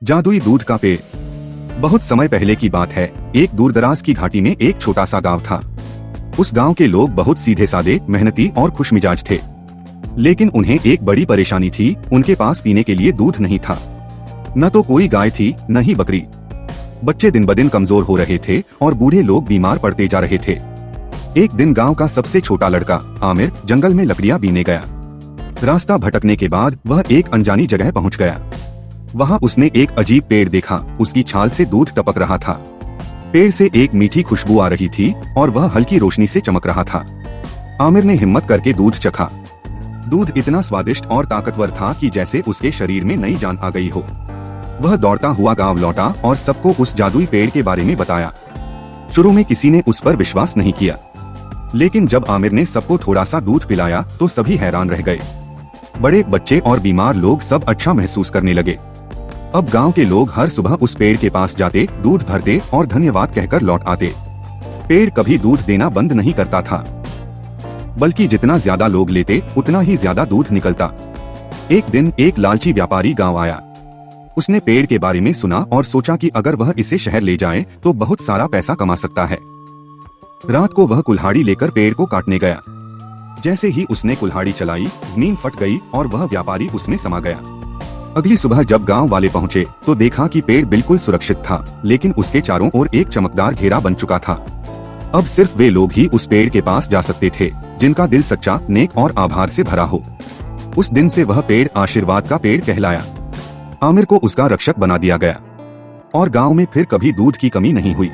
जादुई दूध का पेड़। बहुत समय पहले की बात है। एक दूरदराज की घाटी में एक छोटा सा गांव था। उस गांव के लोग बहुत सीधे सादे, मेहनती और खुशमिजाज थे। लेकिन उन्हें एक बड़ी परेशानी थी, उनके पास पीने के लिए दूध नहीं था। न तो कोई गाय थी, न ही बकरी। बच्चे दिन ब दिन कमजोर हो रहे थे और बूढ़े लोग बीमार पड़ते जा रहे थे। एक दिन गांव का सबसे छोटा लड़का आमिर जंगल में लकड़ियां बीनने गया। रास्ता भटकने के बाद वह एक अनजानी जगह पहुंच गया। वहां उसने एक अजीब पेड़ देखा। उसकी छाल से दूध टपक रहा था। पेड़ से एक मीठी खुशबू आ रही थी और वह हल्की रोशनी से चमक रहा था। आमिर ने हिम्मत करके दूध चखा। दूध इतना स्वादिष्ट और ताकतवर था कि जैसे उसके शरीर में नई जान आ गई हो। वह दौड़ता हुआ गांव लौटा और सबको उस जादुई पेड़ के बारे में बताया। शुरू में किसी ने उस पर विश्वास नहीं किया, लेकिन जब आमिर ने सबको थोड़ा सा दूध पिलाया तो सभी हैरान रह गए। बड़े, बच्चे और बीमार लोग सब अच्छा महसूस करने लगे। अब गांव के लोग हर सुबह उस पेड़ के पास जाते, दूध भरते और धन्यवाद कहकर लौट आते। पेड़ कभी दूध देना बंद नहीं करता था, बल्कि जितना ज्यादा लोग लेते उतना ही ज्यादा दूध निकलता। एक दिन एक लालची व्यापारी गांव आया। उसने पेड़ के बारे में सुना और सोचा कि अगर वह इसे शहर ले जाए तो बहुत सारा पैसा कमा सकता है। रात को वह कुल्हाड़ी लेकर पेड़ को काटने गया। जैसे ही उसने कुल्हाड़ी चलाई, जमीन फट गई और वह व्यापारी उसमें समा गया। अगली सुबह जब गांव वाले पहुंचे तो देखा कि पेड़ बिल्कुल सुरक्षित था, लेकिन उसके चारों ओर एक चमकदार घेरा बन चुका था। अब सिर्फ वे लोग ही उस पेड़ के पास जा सकते थे जिनका दिल सच्चा, नेक और आभार से भरा हो। उस दिन से वह पेड़ आशीर्वाद का पेड़ कहलाया। आमिर को उसका रक्षक बना दिया गया और गांव में फिर कभी दूध की कमी नहीं हुई।